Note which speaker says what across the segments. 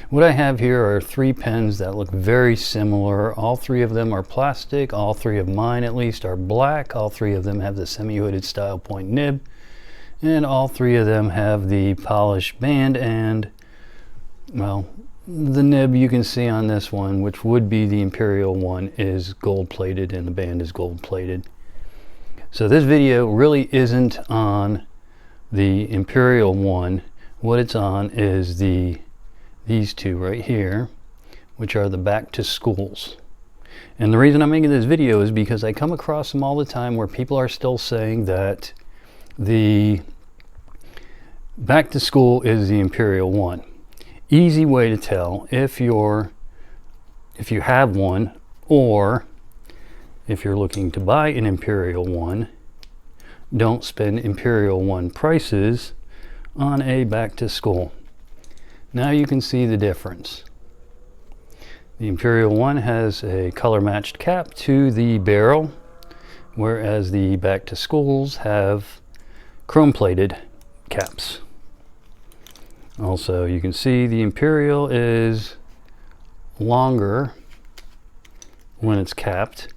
Speaker 1: What I have here are 3 pens that look very similar. All 3 of them are plastic. All 3 of mine, at least, are black. All 3 of them have the semi-hooded Stylepoint nib. And all 3 of them have the polished band and, well, the nib you can see on this one, which would be the Imperial I, is gold plated and the band is gold plated. So this video really isn't on the Imperial I. What it's on is these 2 right here, which are the back to schools. And the reason I'm making this video is because I come across them all the time where people are still saying that the back to school is the Imperial I. Easy way to tell if you have one, or if you're looking to buy an Imperial I, don't spend Imperial I prices on a back to school. Now you can see the difference. The Imperial I has a color matched cap to the barrel, whereas the back to schools have chrome plated caps. Also, you can see the Imperial is longer when it's capped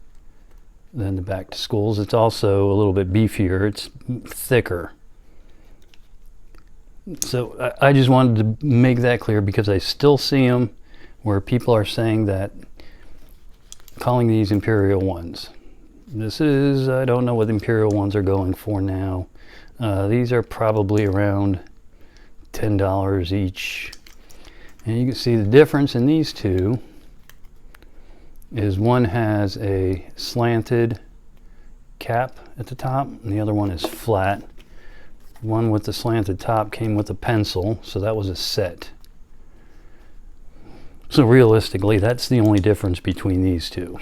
Speaker 1: than the back to schools. It's also a little bit beefier, it's thicker. So I just wanted to make that clear because I still see them where people are saying that, calling these Imperial I's. This is, I don't know what the Imperial I's are going for now. These are probably around $10 each. And you can see the difference in these 2 is one has a slanted cap at the top and the other one is flat. One with the slanted top came with a pencil, so that was a set. So realistically, that's the only difference between these 2.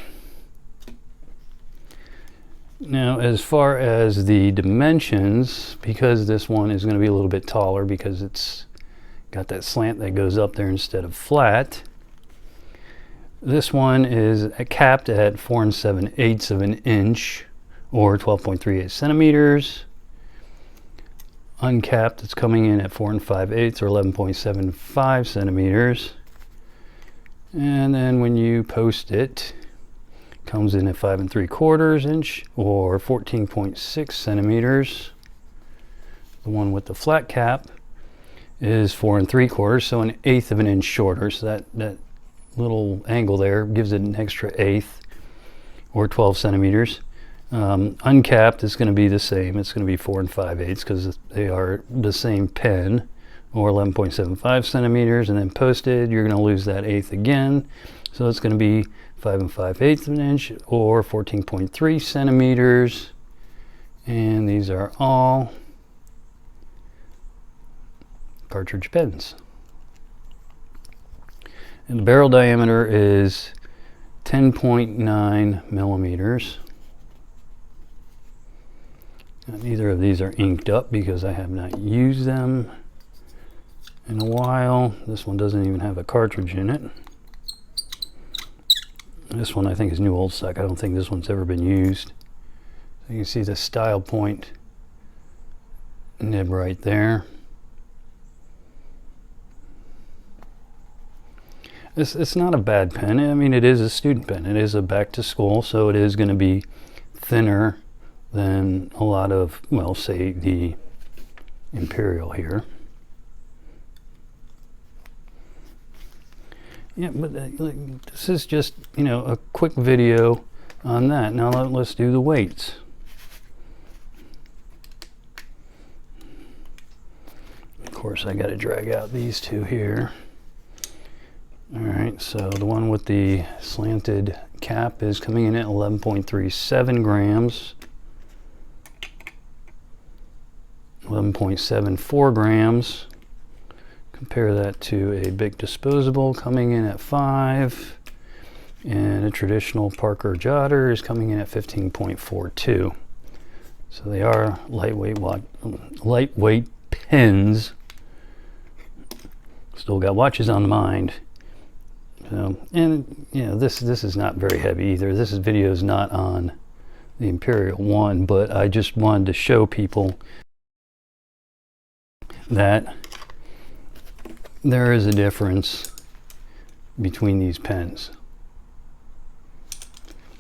Speaker 1: Now, as far as the dimensions, because this one is going to be a little bit taller because it's got that slant that goes up there instead of flat, this one is capped at 4 7/8 of an inch, or 12.38 centimeters. Uncapped, it's coming in at 4 5/8 or 11.75 centimeters. And then when you post it, comes in at 5 3/4 inch or 14.6 centimeters. The one with the flat cap is 4 3/4, so 1/8 of an inch shorter. So that little angle there gives it an extra 1/8 or 12 centimeters. Uncapped is going to be the same. It's going to be 4 5/8 because they are the same pen, or 11.75 centimeters. And then posted, you're going to lose that 1/8 again. So it's going to be 5 5/8 of an inch or 14.3 centimeters. And these are all cartridge pens. And the barrel diameter is 10.9 millimeters. Neither of these are inked up because I have not used them in a while. This one doesn't even have a cartridge in it. This one I think is new old stock. I don't think this one's ever been used. So you can see the Stylepoint nib right there. It's not a bad pen. I mean, it is a student pen. It is a back to school, so it is going to be thinner than a lot of, well, say the Imperial here. Yeah, but this is just, you know, a quick video on that. Now let's do the weights. Of course, I got to drag out these 2 here. All right, so the one with the slanted cap is coming in at 11.37 grams. 11.74 grams. Compare that to a big disposable coming in at 5, and a traditional Parker Jotter is coming in at 15.42. So they are lightweight pens. Still got watches on the mind. So, and you know, this is not very heavy either. This video is not on the Imperial I, but I just wanted to show people that there is a difference between these pens.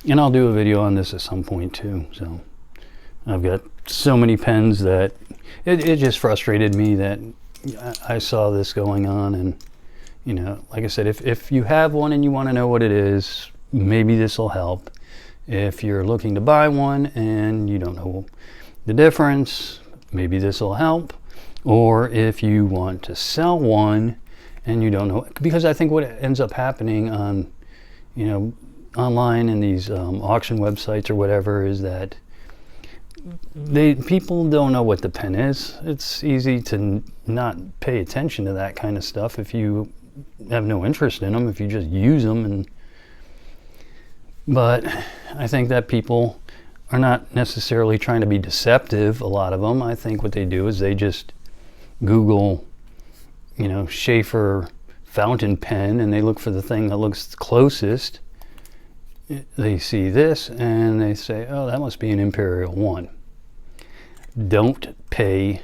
Speaker 1: And I'll do a video on this at some point too. So I've got so many pens that it just frustrated me that I saw this going on. And you know, like I said, if you have one and you want to know what it is, maybe this will help. If you're looking to buy one and you don't know the difference, maybe this will help. Or if you want to sell one and you don't know, because I think what ends up happening on, you know, online in these auction websites or whatever is that people don't know what the pen is. It's easy to not pay attention to that kind of stuff if you have no interest in them, if you just use them. But I think that people are not necessarily trying to be deceptive, a lot of them. I think what they do is they just Google, you know, Sheaffer fountain pen, and they look for the thing that looks closest. They see this and they say, oh, that must be an Imperial I. Don't pay,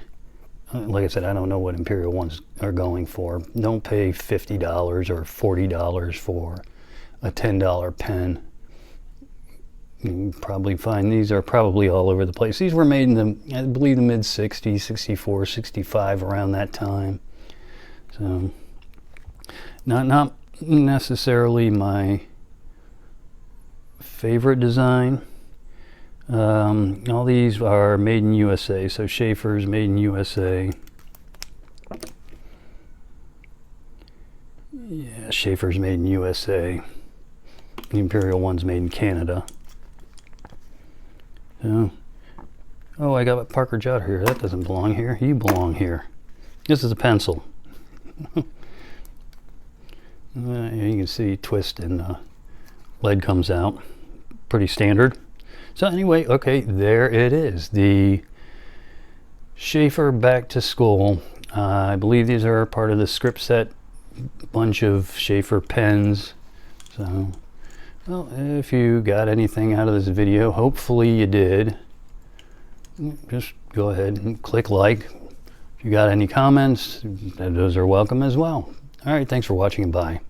Speaker 1: like I said, I don't know what Imperial I's are going for. Don't pay $50 or $40 for a $10 pen. You probably find these are probably all over the place. These were made in the, I believe, the mid 60s, 64, 65, around that time. So not necessarily my favorite design. All these are made in USA, so Sheaffer's made in USA. Yeah, Sheaffer's made in USA. The Imperial I's made in Canada. So, oh, I got Parker Judd here. That doesn't belong here. You belong here. This is a pencil. You can see twist and lead comes out. Pretty standard. So anyway, okay, there it is. The Sheaffer Back to School. I believe these are part of the Scripsert bunch of Sheaffer pens. So, well, if you got anything out of this video, hopefully you did. Just go ahead and click like. If you got any comments, those are welcome as well. All right, thanks for watching and bye.